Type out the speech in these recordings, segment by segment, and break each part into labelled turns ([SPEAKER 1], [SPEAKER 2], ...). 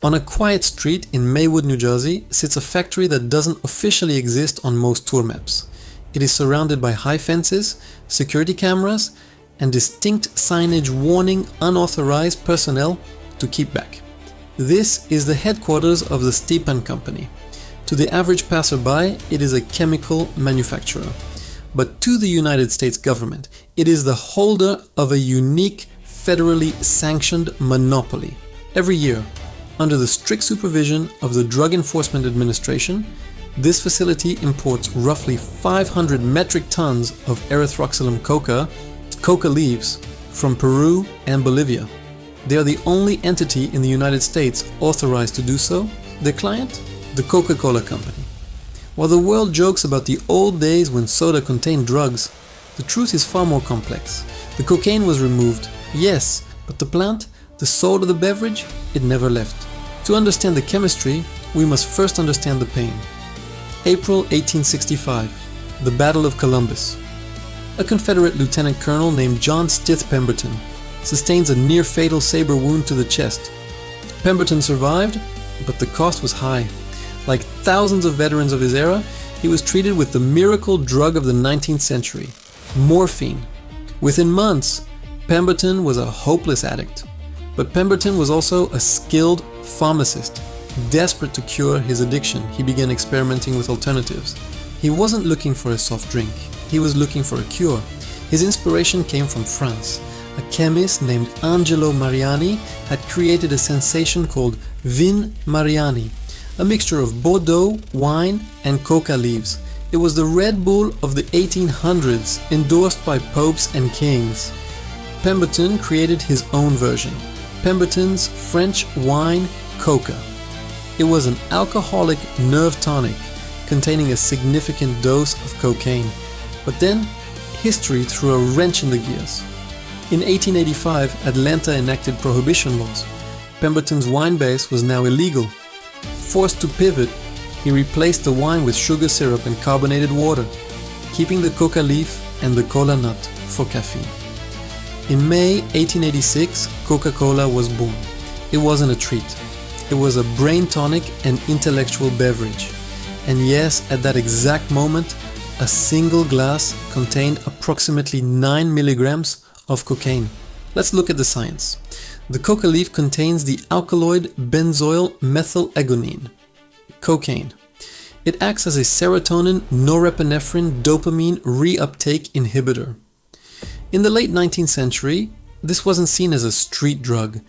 [SPEAKER 1] On a quiet street in Maywood, New Jersey, sits a factory that doesn't officially exist on most tour maps. It is surrounded by high fences, security cameras, and distinct signage warning unauthorized personnel to keep back. This is the headquarters of the Stepan Company. To the average passerby, it is a chemical manufacturer. But to the United States government, it is the holder of a unique federally sanctioned monopoly. Every year, under the strict supervision of the Drug Enforcement Administration, this facility imports roughly 500 metric tons of erythroxylum coca leaves, from Peru and Bolivia. They are the only entity in the United States authorized to do so. Their client? The Coca-Cola Company. While the world jokes about the old days when soda contained drugs, the truth is far more complex. The cocaine was removed, yes, but the plant, the soul of the beverage, it never left. To understand the chemistry, we must first understand the pain. April 1865, the Battle of Columbus. A Confederate lieutenant colonel named John Stith Pemberton sustains a near-fatal saber wound to the chest. Pemberton survived, but the cost was high. Like thousands of veterans of his era, he was treated with the miracle drug of the 19th century, morphine. Within months, Pemberton was a hopeless addict. But Pemberton was also a skilled pharmacist. Desperate to cure his addiction, he began experimenting with alternatives. He wasn't looking for a soft drink, he was looking for a cure. His inspiration came from France. A chemist named Angelo Mariani had created a sensation called Vin Mariani, a mixture of Bordeaux, wine, and coca leaves. It was the Red Bull of the 1800s, endorsed by popes and kings. Pemberton created his own version, Pemberton's French wine coca. It was an alcoholic nerve tonic containing a significant dose of cocaine. But then, history threw a wrench in the gears. In 1885, Atlanta enacted prohibition laws. Pemberton's wine base was now illegal. Forced to pivot, he replaced the wine with sugar syrup and carbonated water, keeping the coca leaf and the cola nut for caffeine. In May 1886, Coca-Cola was born. It wasn't a treat. It was a brain tonic and intellectual beverage. And yes, at that exact moment, a single glass contained approximately 9 milligrams of cocaine. Let's look at the science. The coca leaf contains the alkaloid benzoyl methylagonine, cocaine. It acts as a serotonin, norepinephrine, dopamine reuptake inhibitor. In the late 19th century, this wasn't seen as a street drug.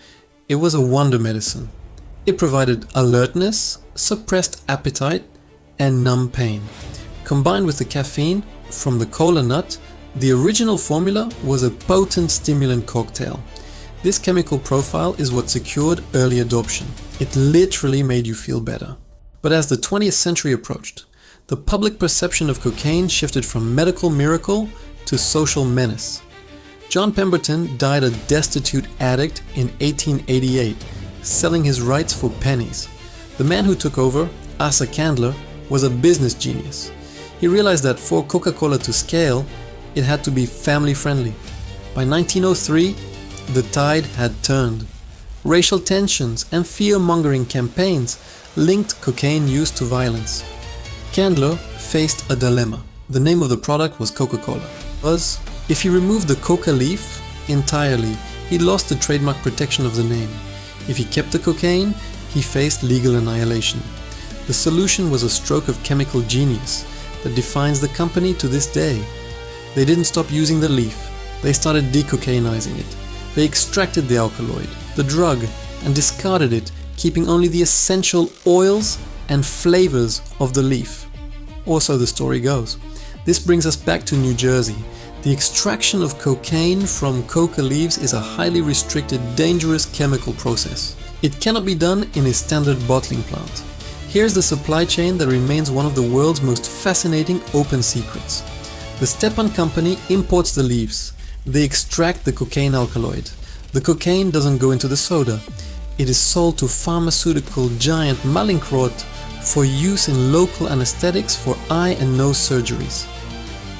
[SPEAKER 1] It was a wonder medicine. It provided alertness, suppressed appetite, and numb pain. Combined with the caffeine from the cola nut, the original formula was a potent stimulant cocktail. This chemical profile is what secured early adoption. It literally made you feel better. But as the 20th century approached, the public perception of cocaine shifted from medical miracle to social menace. John Pemberton died a destitute addict in 1888, selling his rights for pennies. The man who took over, Asa Candler, was a business genius. He realized that for Coca-Cola to scale, it had to be family-friendly. By 1903, the tide had turned. Racial tensions and fear-mongering campaigns linked cocaine use to violence. Candler faced a dilemma. The name of the product was Coca-Cola. If he removed the coca leaf entirely, he lost the trademark protection of the name. If he kept the cocaine, he faced legal annihilation. The solution was a stroke of chemical genius that defines the company to this day. They didn't stop using the leaf. They started decocainizing it. They extracted the alkaloid, the drug, and discarded it, keeping only the essential oils and flavors of the leaf. Or so the story goes. This brings us back to New Jersey. The extraction of cocaine from coca leaves is a highly restricted, dangerous chemical process. It cannot be done in a standard bottling plant. Here's the supply chain that remains one of the world's most fascinating open secrets. The Stepan Company imports the leaves. They extract the cocaine alkaloid. The cocaine doesn't go into the soda. It is sold to pharmaceutical giant Mallinckrodt for use in local anesthetics for eye and nose surgeries.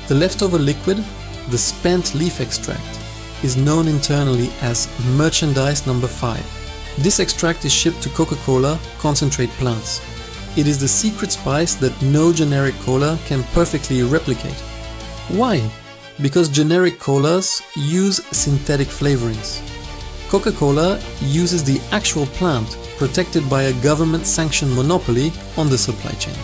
[SPEAKER 1] The leftover liquid, the spent leaf extract, is known internally as merchandise number 5. This extract is shipped to Coca-Cola concentrate plants. It is the secret spice that no generic cola can perfectly replicate. Why? Because generic colas use synthetic flavorings. Coca-Cola uses the actual plant, protected by a government-sanctioned monopoly on the supply chain.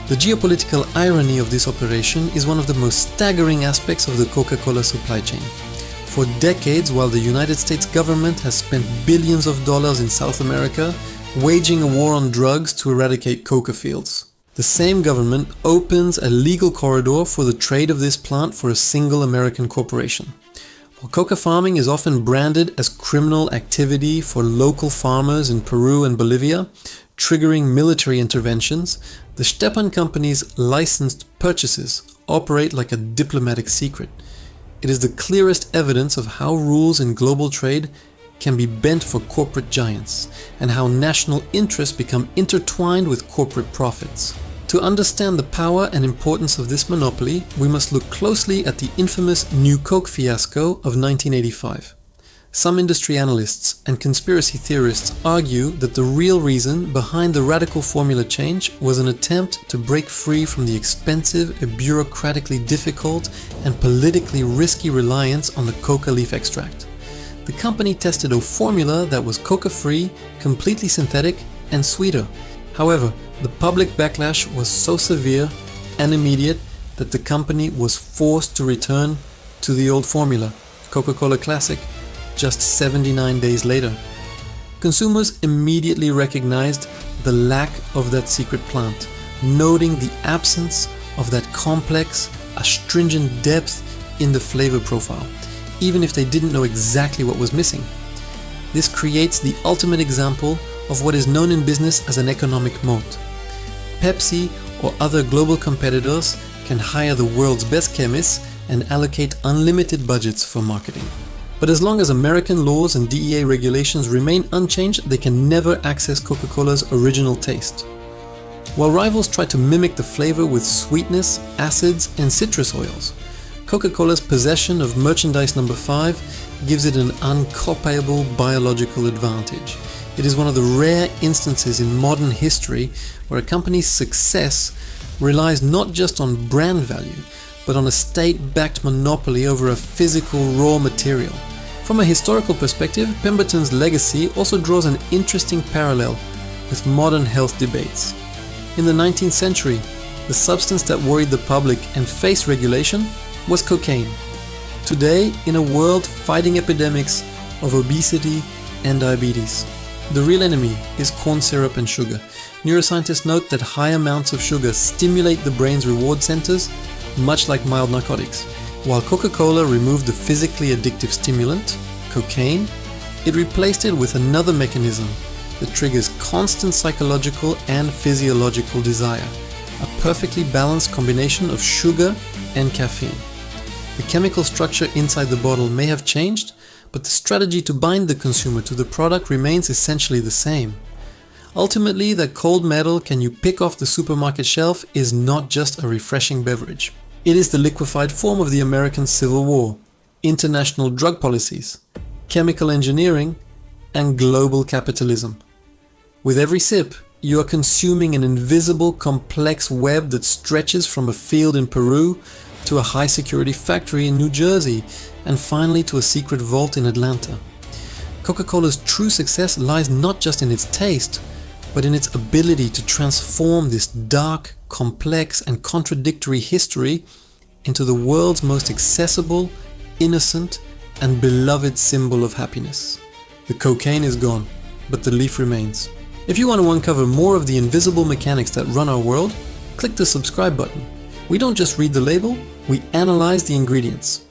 [SPEAKER 1] The geopolitical irony of this operation is one of the most staggering aspects of the Coca-Cola supply chain. For decades, while the United States government has spent billions of dollars in South America waging a war on drugs to eradicate coca fields, the same government opens a legal corridor for the trade of this plant for a single American corporation. While coca farming is often branded as criminal activity for local farmers in Peru and Bolivia, triggering military interventions, the Stepan Company's licensed purchases operate like a diplomatic secret. It is the clearest evidence of how rules in global trade can be bent for corporate giants, and how national interests become intertwined with corporate profits. To understand the power and importance of this monopoly, we must look closely at the infamous New Coke fiasco of 1985. Some industry analysts and conspiracy theorists argue that the real reason behind the radical formula change was an attempt to break free from the expensive, bureaucratically difficult, and politically risky reliance on the coca leaf extract. The company tested a formula that was coca-free, completely synthetic, and sweeter. However, the public backlash was so severe and immediate that the company was forced to return to the old formula, Coca-Cola Classic, just 79 days later. Consumers immediately recognized the lack of that secret plant, noting the absence of that complex, astringent depth in the flavor profile, even if they didn't know exactly what was missing. This creates the ultimate example of what is known in business as an economic moat. Pepsi or other global competitors can hire the world's best chemists and allocate unlimited budgets for marketing. But as long as American laws and DEA regulations remain unchanged, they can never access Coca-Cola's original taste. While rivals try to mimic the flavor with sweetness, acids, and citrus oils, Coca-Cola's possession of merchandise number 5 gives it an uncopyable biological advantage. It is one of the rare instances in modern history where a company's success relies not just on brand value, but on a state-backed monopoly over a physical raw material. From a historical perspective, Pemberton's legacy also draws an interesting parallel with modern health debates. In the 19th century, the substance that worried the public and faced regulation was cocaine. Today, in a world fighting epidemics of obesity and diabetes, the real enemy is corn syrup and sugar. Neuroscientists note that high amounts of sugar stimulate the brain's reward centers, much like mild narcotics. While Coca-Cola removed the physically addictive stimulant, cocaine, it replaced it with another mechanism that triggers constant psychological and physiological desire, a perfectly balanced combination of sugar and caffeine. The chemical structure inside the bottle may have changed, but the strategy to bind the consumer to the product remains essentially the same. Ultimately, that cold metal can you pick off the supermarket shelf is not just a refreshing beverage. It is the liquefied form of the American Civil War, international drug policies, chemical engineering, and global capitalism. With every sip, you are consuming an invisible, complex web that stretches from a field in Peru to a high-security factory in New Jersey, and finally to a secret vault in Atlanta. Coca-Cola's true success lies not just in its taste, but in its ability to transform this dark, complex, and contradictory history into the world's most accessible, innocent, and beloved symbol of happiness. The cocaine is gone, but the leaf remains. If you want to uncover more of the invisible mechanics that run our world, click the subscribe button. We don't just read the label, we analyze the ingredients.